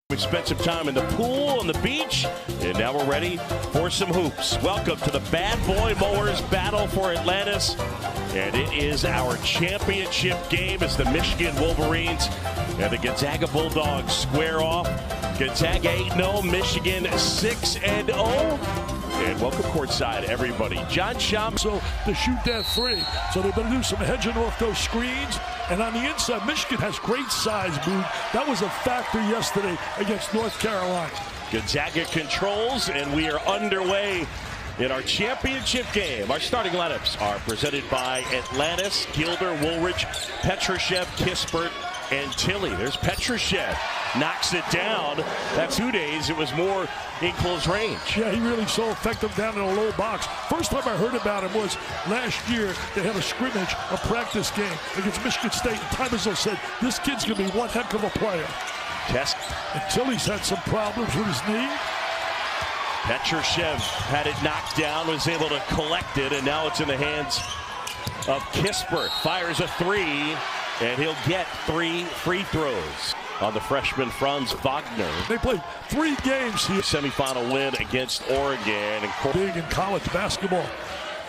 We spent some time in the pool, on the beach, and now we're ready for some hoops. Welcome to the Bad Boy Mowers Battle for Atlantis. And it is our championship game as the Michigan Wolverines and the Gonzaga Bulldogs square off. Gonzaga 8-0, Michigan 6-0. And welcome courtside, everybody. John Sham. So to shoot that three. So they better do some hedging off those screens. And on the inside, Michigan has great size, Boone. That was a factor yesterday against North Carolina. Gonzaga controls, and we are underway in our championship game. Our starting lineups are presented by Atlantis, Gilder, Woolridge, Petrushev, Kispert, and Tilly. There's Petrushev. Knocks it down. That's 2 days. It was more in close range. Yeah, he really so effective down in a low box. First time I heard about him was last year. They had a scrimmage, a practice game against Michigan State. And Tybuzel said, this kid's going to be one heck of a player. And Tilly's had some problems with his knee. Petrushev had it knocked down, was able to collect it, and now it's in the hands of Kispert. Fires a three, and he'll get 3 free throws on the freshman Franz Wagner. They played 3 games here. Semifinal win against Oregon. And big in college basketball.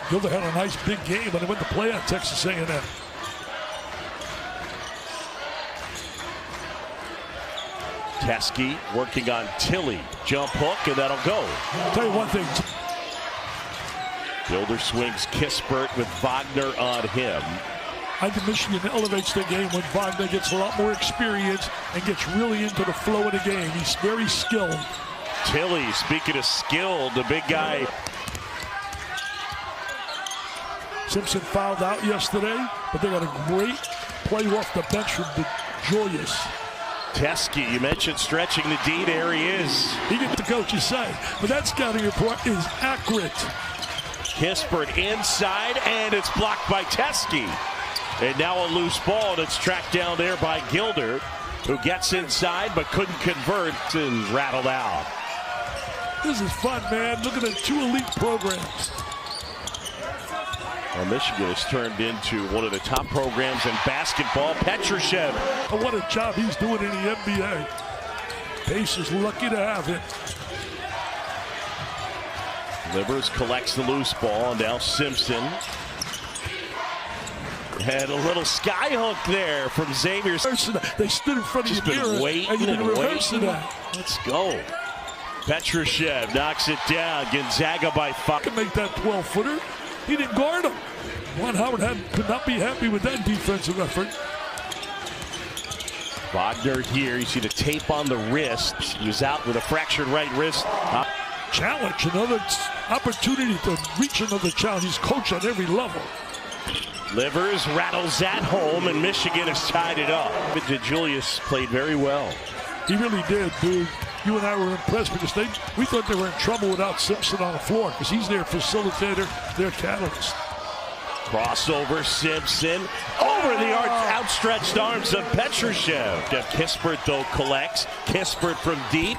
Gilder had a nice big game, but they went to play at Texas A&M. Teskey working on Tilly. Jump hook, and that'll go. I'll tell you one thing. Gilder swings Kispert with Wagner on him. I think Michigan elevates the game when Wagner gets a lot more experience and gets really into the flow of the game. He's very skilled. Tilly, speaking of skilled, the big guy. Simpson fouled out yesterday, but they got a great play off the bench from the Julius. Teskey, you mentioned stretching the D. There he is. He gets the coach's say, but that scouting report is accurate. Kispert inside, and it's blocked by Teskey. And now a loose ball that's tracked down there by Gilder, who gets inside but couldn't convert and rattled out. This is fun, man. Look at the 2 elite programs. Well, Michigan has turned into one of the top programs in basketball. Petrushev. Oh, what a job he's doing in the NBA. Pace is lucky to have him. Livers collects the loose ball, and now Simpson. Had a little sky hook there from Xavier. They stood in front of Just the been mirror waiting and rehearsing that. Let's go. Petrushev knocks it down. Gonzaga by 5. Can make that 12-footer. He didn't guard him. Juan Howard could not be happy with that defensive effort. Wagner here. You see the tape on the wrist. He was out with a fractured right wrist. Challenge, another opportunity to reach another challenge. He's coached on every level. Livers rattles that home, and Michigan has tied it up. But Julius played very well. He really did, dude. You and I were impressed because we thought they were in trouble without Simpson on the floor because he's their facilitator, their catalyst. Crossover, Simpson over the outstretched arms of Petrushev. Kispert, though, collects. Kispert from deep.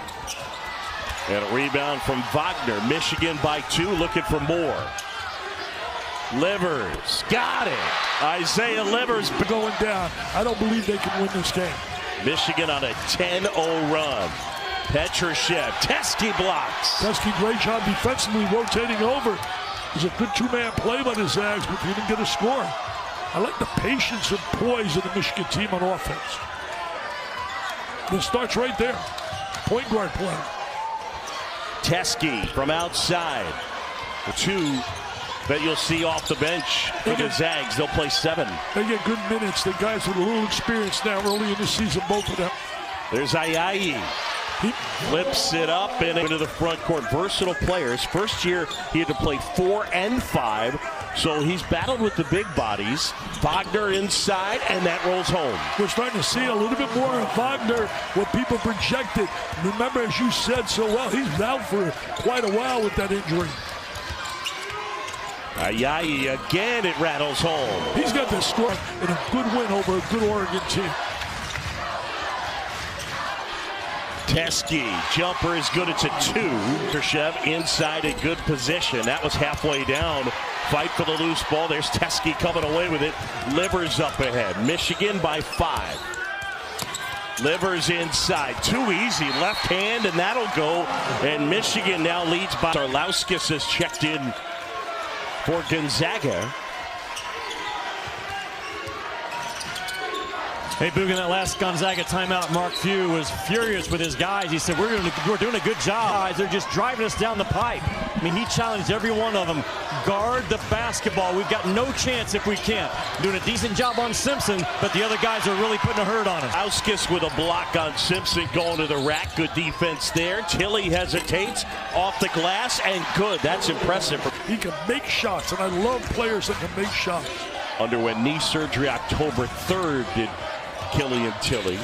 And a rebound from Wagner. Michigan by 2, looking for more. Livers, got it. Isaiah Livers going down. I don't believe they can win this game. Michigan on a 10-0 run. Petrushev, Teskey blocks. Teskey, great job defensively rotating over. It was a good 2-man play by the Zags, but he didn't get a score. I like the patience and poise of the Michigan team on offense. It starts right there. Point guard play. Teskey from outside. The 2 that you'll see off the bench for the Zags. They'll play 7. They get good minutes. The guys with a little experience now early in the season, both of them. There's Ayayi. He flips it up and into the front court. Versatile players. First year, he had to play 4 and 5. So he's battled with the big bodies. Wagner inside, and that rolls home. We're starting to see a little bit more of Wagner, what people projected. Remember, as you said so well, he's out for quite a while with that injury. Ayayi again, it rattles home. He's got the score and a good win over a good Oregon team. Teskey, jumper is good, it's a 2. Petrushev inside a good position. That was halfway down. Fight for the loose ball. There's Teskey coming away with it. Livers up ahead. Michigan by 5. Livers inside, too easy, left hand, and that'll go. And Michigan now leads by. Arlauskis has checked in for Gonzaga. Hey, Boog, in that last Gonzaga timeout, Mark Few was furious with his guys. He said, we're doing a good job. They're just driving us down the pipe. I mean, he challenged every one of them. Guard the basketball. We've got no chance if we can't. Doing a decent job on Simpson, but the other guys are really putting a hurt on him. Auskis with a block on Simpson going to the rack. Good defense there. Tilly hesitates off the glass, and good. That's impressive. He can make shots, and I love players that can make shots. Underwent knee surgery October 3rd, did Killian Tilly.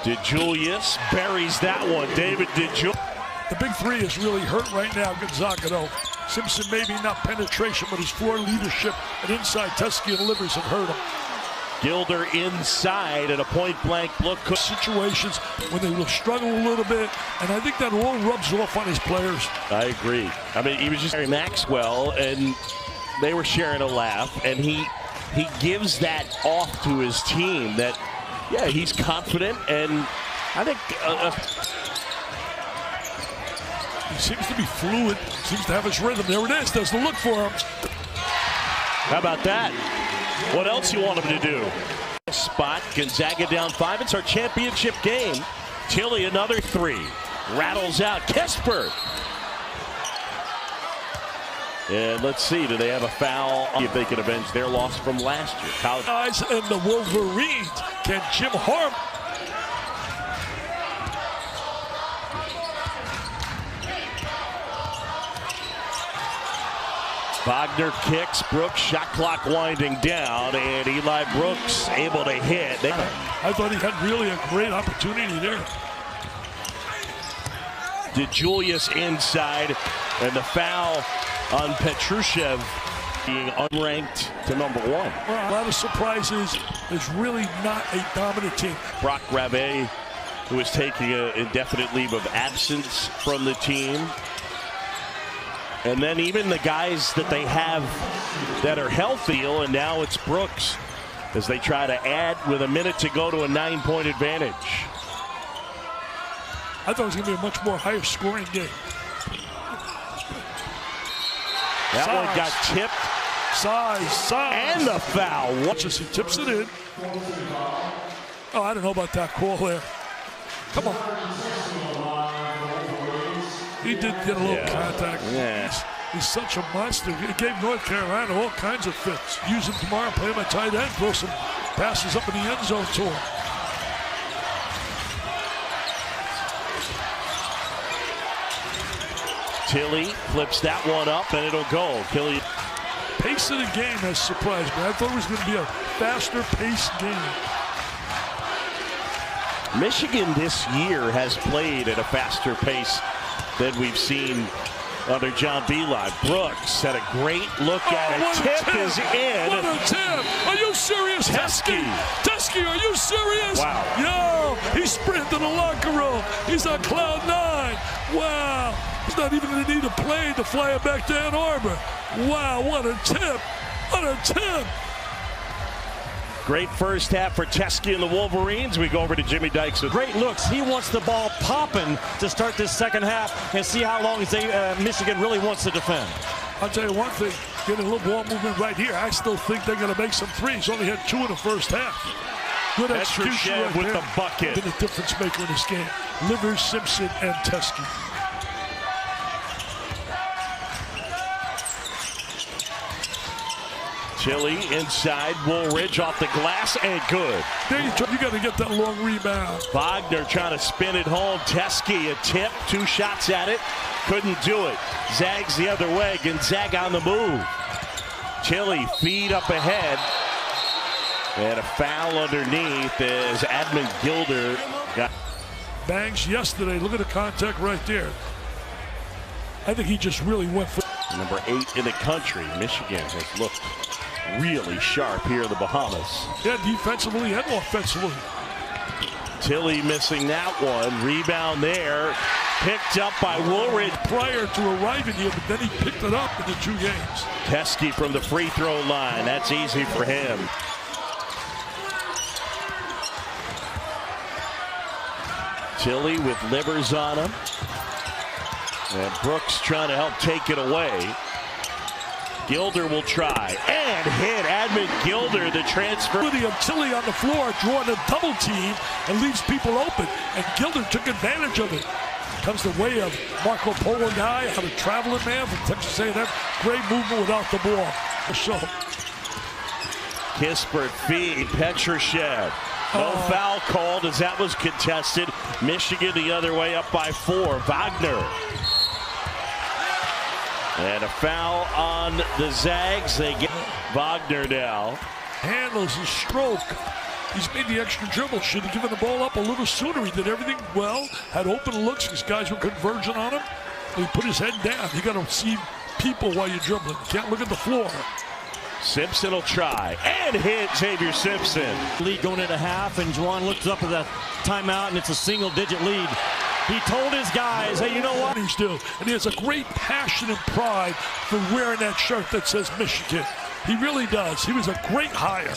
DeJulius buries that one. David DeJulius. The big three is really hurt right now, Gonzaga, though. Simpson maybe not penetration, but his floor leadership and inside Teskey and Livers have hurt him. Gilder inside at a point-blank look. Situations when they will struggle a little bit, and I think that all rubs off on his players. I agree. I mean, he was just Maxwell, and they were sharing a laugh, and he gives that off to his team that, yeah, he's confident, and I think he seems to be fluid, seems to have his rhythm. There it is, does the look for him. How about that? What else you want him to do? Spot, Gonzaga down 5. It's our championship game. Tilly another 3. Rattles out. Kesper. And let's see, do they have a foul? If they can avenge their loss from last year. Guys and the Wolverines. Can Jim Harm? Wagner kicks, Brooks, shot clock winding down, and Eli Brooks able to hit. I thought he had really a great opportunity there. DeJulius inside, and the foul on Petrushev being unranked to number 1. Well, a lot of surprises. There's really not a dominant team. Brock Rave, who is taking an indefinite leave of absence from the team. And then even the guys that they have that are healthy, and now it's Brooks as they try to add with a minute to go to a 9-point advantage. I thought it was going to be a much more higher scoring game. That one got tipped. Size. And the foul. Watch as he tips it in. Oh, I don't know about that call there. Come on. He did get a little contact. Yes. He's such a monster. He gave North Carolina all kinds of fits. Use him tomorrow, play him at tight end, throw some passes up in the end zone to him. Tilly flips that one up, and it'll go. Tilly. Pace of the game has surprised me. I thought it was going to be a faster paced game. Michigan this year has played at a faster pace than we've seen under John Beilein. Brooks had a great look at it. Tip is in. What a tip! Are you serious, Teskey? Teskey, are you serious? Wow. Yo, he's sprinting to the locker room. He's on cloud 9. Wow. He's not even going to need a plane to fly him back to Ann Arbor. Wow, what a tip. What a tip. Great first half for Teskey and the Wolverines. We go over to Jimmy Dykes. Great looks. He wants the ball popping to start this second half and see how long Michigan really wants to defend. I'll tell you one thing, getting a little ball movement right here. I still think they're going to make some threes. Only had 2 in the first half. Good execution right with there. the bucket. Been a difference maker in this game. Livers, Simpson, and Teskey. Tilly inside, Woolridge off the glass, and good. There you got to get that long rebound. Wagner trying to spin it home. Teskey, a tip, 2 shots at it. Couldn't do it. Zags the other way. Gonzaga on the move. Tilly, feed up ahead. And a foul underneath as Admon Gilder got. Bangs yesterday. Look at the contact right there. I think he just really went for. Number 8 in the country. Michigan has looked really sharp here in the Bahamas. Yeah, defensively and offensively. Tilly missing that one. Rebound there. Picked up by Woolridge. Prior to arriving here, but then he picked it up in the 2 games. Teskey from the free throw line. That's easy for him. Tilly with Livers on him. And Brooks trying to help take it away. Gilder will try and hit Admit Gilder, the transfer. Tilly on the floor drawing a double team and leaves people open. And Gilder took advantage of it. Comes the way of Marco Polo guy, out of traveling man from Texas A&M. Great movement without the ball. So Kispert feed, Petrushev. No foul called as that was contested. Michigan the other way, up by 4. Wagner. And a foul on the Zags. They get Wagner now. Handles his stroke. He's made the extra dribble. Should have given the ball up a little sooner. He did everything well. Had open looks. These guys were converging on him. He put his head down. You got to see people while you're dribbling. You can't look at the floor. Simpson will try and hit Xavier Simpson. Lead going into half, and Juwan looks up at the timeout, and it's a single-digit lead. He told his guys, hey, you know what? He's doing, and he has a great passion and pride for wearing that shirt that says Michigan. He really does. He was a great hire.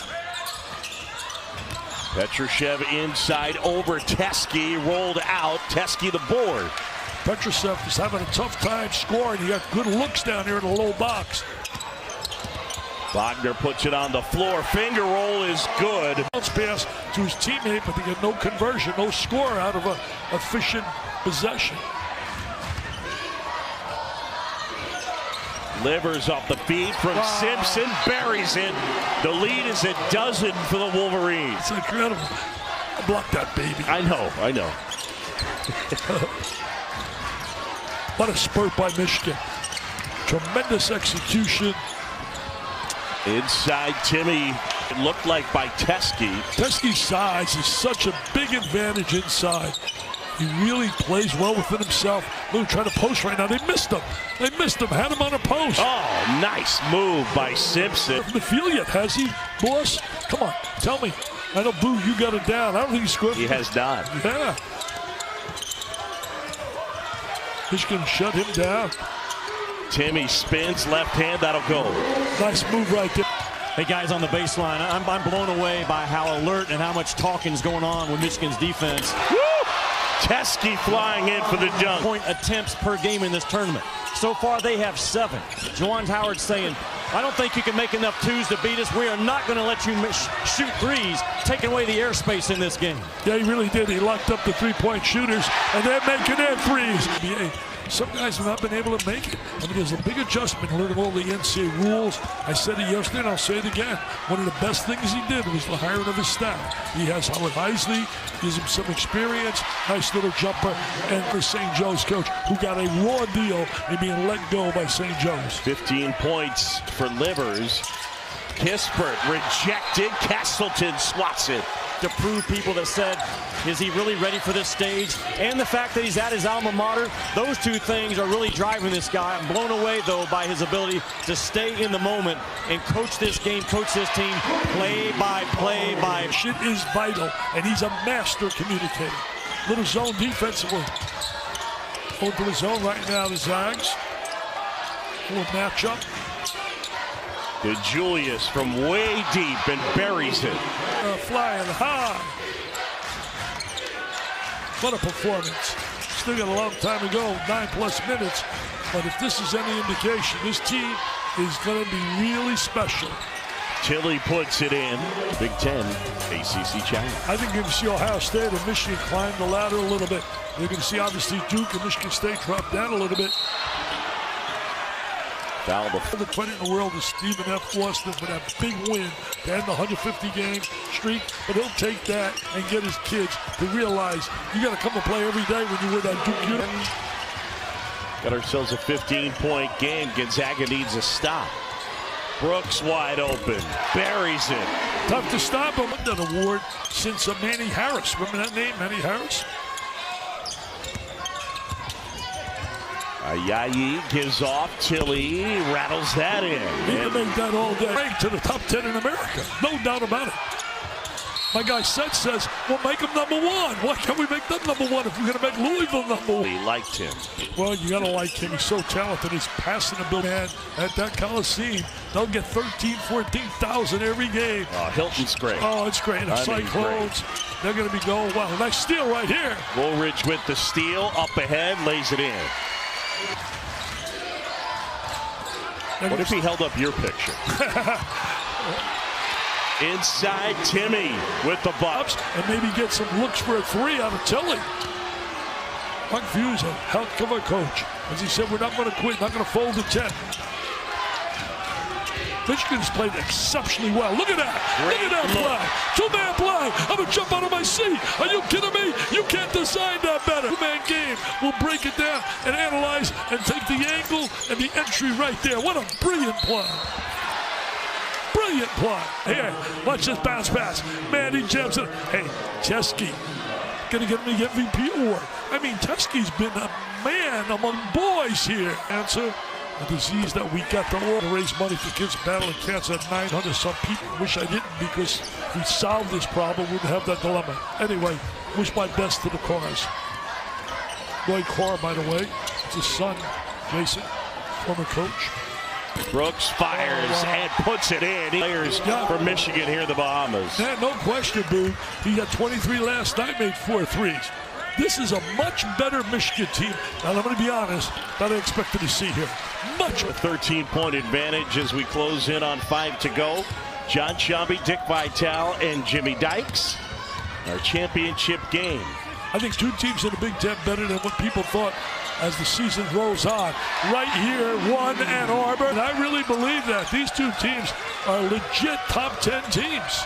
Petrushev inside over Teske, rolled out. Teske the board. Petrushev is having a tough time scoring. He got good looks down here in the low box. Wagner puts it on the floor. Finger roll is good. Bounce pass to his teammate, but they get no conversion, no score out of a efficient possession. Livers off the feed from Simpson, buries it. The lead is a dozen for the Wolverines. It's incredible. Block that baby. I know. What a spurt by Michigan. Tremendous execution. Inside Timmy, it looked like by Teske. Teske's size is such a big advantage inside. He really plays well within himself. They're trying to post right now. They missed him. Had him on a post. Oh, nice move by Simpson. From the field yet, has he, boss? Come on, tell me. I know, Boo, you got it down. I don't think he scored. He has not. Yeah. Michigan shut him down. Timmy spins left hand, that'll go. Nice move right there. Hey guys, on the baseline, I'm blown away by how alert and how much talking's going on with Michigan's defense. Woo! Teske flying in for the dunk. Point attempts per game in this tournament. So far they have 7. Juwan Howard saying, I don't think you can make enough twos to beat us. We are not going to let you shoot threes, taking away the airspace in this game. Yeah, he really did. He locked up the three-point shooters, and they're making their threes. Some guys have not been able to make it. I mean, there's a big adjustment learning all the NCAA rules. I said it yesterday, and I'll say it again. One of the best things he did was the hiring of his staff. He has Howard Heisley, gives him some experience, nice little jumper, and for St. Joe's coach, who got a raw deal in being let go by St. Joe's. 15 points for Livers. Kispert rejected. Castleton swats it. To prove people that said, is he really ready for this stage? And the fact that he's at his alma mater, those two things are really driving this guy. I'm blown away, though, by his ability to stay in the moment and coach this game, coach this team, play by play by. Shit is vital, and he's a master communicator. Little zone defensively. Going to the zone right now, the Zags. Little matchup. To Julius from way deep and buries it. Flying high. What a performance. Still got a long time to go, 9+ minutes. But if this is any indication, this team is going to be really special. Tilly puts it in. Big Ten ACC challenge. I think you're going to see Ohio State and Michigan climb the ladder a little bit. You're going to see, obviously, Duke and Michigan State drop down a little bit. Foul The credit in the world is Stephen F. Austin for that big win to end the 150-game streak. But he'll take that and get his kids to realize you got to come and play every day when you wear that Duke uniform. Got ourselves a 15-point game. Gonzaga needs a stop. Brooks wide open. Buries it. Tough to stop him. That award since Manny Harris. Remember that name, Manny Harris? Ayayi gives off. Tilly rattles that in. He can make that all day. Right to the top 10 in America. No doubt about it. My guy Seth says, we'll make him number one. Why can't we make them number one if we're going to make Louisville number one? He liked him. Well, you got to like him. He's so talented. His passing ability, man, at that Coliseum, they'll get 13,000, 14,000 every game. Hilton's great. Oh, it's great. And Cyclones, they're going to be going well. Nice steal right here. Woolridge with the steal, up ahead, lays it in. What if he held up your picture? Inside Timmy with the bucks. And maybe get some looks for a three out of Tilly. Mark View's a heck of a coach. As he said, we're not going to quit, not going to fold the 10. Michigan's played exceptionally well. Look at that. Look at that play. Two-man play. I'm going to jump out of my seat. Are you kidding me? You can't decide that better. Two-man game. We'll break it down and analyze and take the angle and the entry right there. What a brilliant play. Brilliant play. Here, watch this bounce pass. Manny Jensen. Hey, Teskey going to get me the MVP award. I mean, Teskey's been a man among boys here. Answer. A disease that we got to all raise money for kids battling cancer at 900. Some people wish I didn't, because if we solved this problem, we wouldn't have that dilemma. Anyway, wish my best to the Cars. Lloyd Carr, by the way, it's his son, Jason, former coach. Brooks fires and puts it in. Players from Michigan here in the Bahamas. Yeah, no question, Boo. He got 23 last night, made 4 threes. This is a much better Michigan team, and I'm going to be honest, that I expected to see here. Much. A 13-point advantage as we close in on 5 to go. John Shelby, Dick Vitale, and Jimmy Dykes. Our championship game. I think two teams in the Big Ten better than what people thought as the season rolls on. Right here, one Ann Arbor. And I really believe that. These two teams are legit top 10 teams.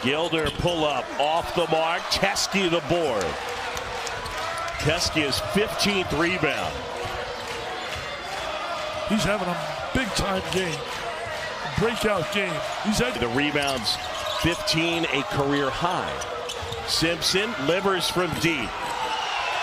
Gilder pull up off the mark. Teskey the board. Teskey is 15th rebound. He's having a big time game. Breakout game. He's had the rebounds, 15, a career high. Simpson livers from deep.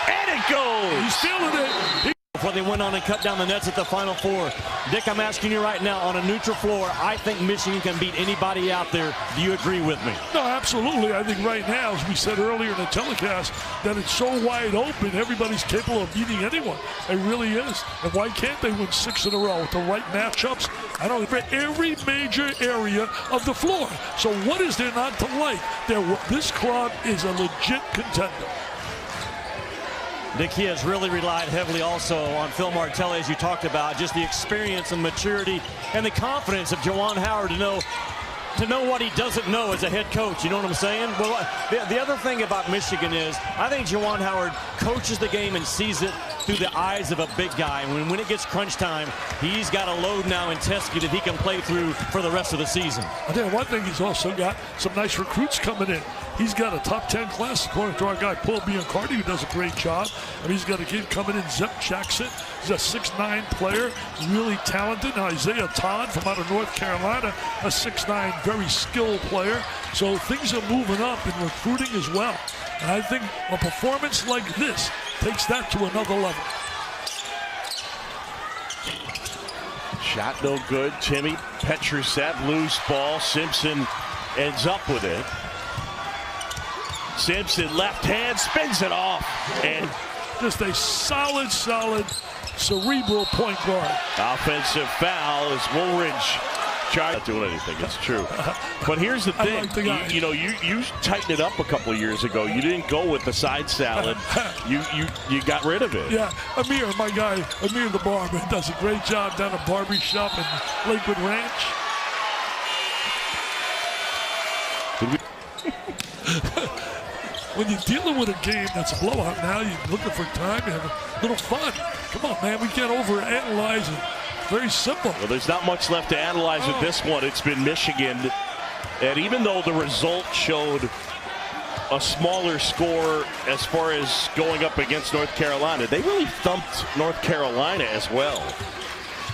And it goes. He's feeling it. Before they went on and cut down the nets at the Final Four. Dick, I'm asking you right now, on a neutral floor, I think Michigan can beat anybody out there. Do you agree with me? No, absolutely. I think right now, as we said earlier in the telecast, that it's so wide open, everybody's capable of beating anyone. It really is. And why can't they win 6 in a row with the right matchups? I don't know, for every major area of the floor. So what is there not to like? This club is a legit contender. Dick, he has really relied heavily also on Phil Martelli, as you talked about, just the experience and maturity and the confidence of Juwan Howard to know what he doesn't know as a head coach. You know what I'm saying? Well, the other thing about Michigan is I think Juwan Howard coaches the game and sees it through the eyes of a big guy. And when it gets crunch time, he's got a load now in Teskey that he can play through for the rest of the season. I'll tell you one thing, he's also got some nice recruits coming in. He's got a top 10 class, according to our guy Paul Biancardi, who does a great job. I mean, he's got a kid coming in, Zep Jackson. He's a 6'9" player, really talented. Now, Isaiah Todd from out of North Carolina, a 6'9", very skilled player. So things are moving up in recruiting as well. And I think a performance like this takes that to another level. Shot no good. Timmy Petrusev, loose ball. Simpson ends up with it. Simpson left hand spins it off, and just a solid cerebral point guard. Offensive foul as Woolridge not doing anything. It's true. But here's the thing. Like you know, you tightened it up a couple of years ago. You didn't go with the side salad. You got rid of it. Yeah, Amir, my guy, Amir the barber, does a great job down at Barbie Shop in Lakewood Ranch. When you're dealing with a game that's a blowout now, you're looking for time, you have a little fun. Come on, man, we can't overanalyze it. Very simple. Well, there's not much left to analyze with this one. It's been Michigan. And even though the result showed a smaller score as far as going up against North Carolina, they really thumped North Carolina as well.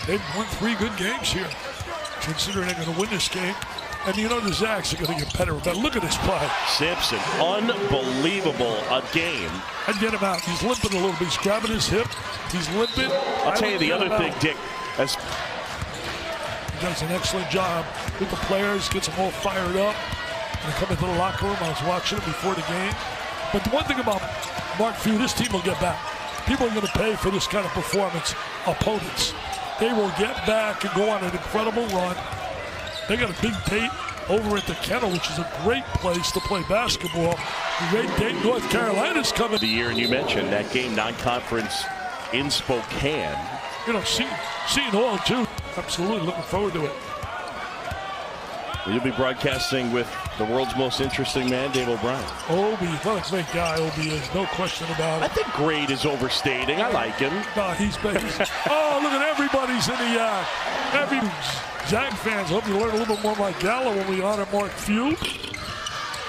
They've won 3 good games here, considering they're going to win this game. And you know the Zags are going to get better. But look at this play. Simpson, unbelievable a game. I'd get him out. He's limping a little bit. He's grabbing his hip. He's limping. I'll tell you the other thing, Dick. He does an excellent job with the players. Gets them all fired up. And come into the locker room. I was watching it before the game. But the one thing about Mark Few, this team will get back. People are going to pay for this kind of performance. Opponents. They will get back and go on an incredible run. They got a big date over at the Kennel, which is a great place to play basketball. Great date. North Carolina's coming. The year, and you mentioned that game, non-conference in Spokane. You know, seeing all too. Absolutely looking forward to it. You'll be broadcasting with the world's most interesting man, Dave O'Brien. Obi, what a great guy Obi is, no question about it. I think great is overstating. I like him. No, he's oh, look at everybody's in the every Zag fans. Hope you learn a little bit more about Gallo when we honor Mark Few.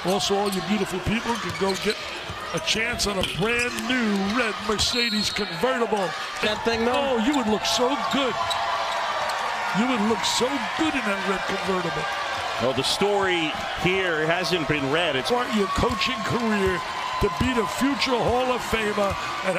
Also, all you beautiful people can go get a chance on a brand new red Mercedes convertible. That thing, though? Oh, you would look so good. You would look so good in that red convertible. Well, the story here hasn't been read. It's start your coaching career to be the future Hall of Famer. And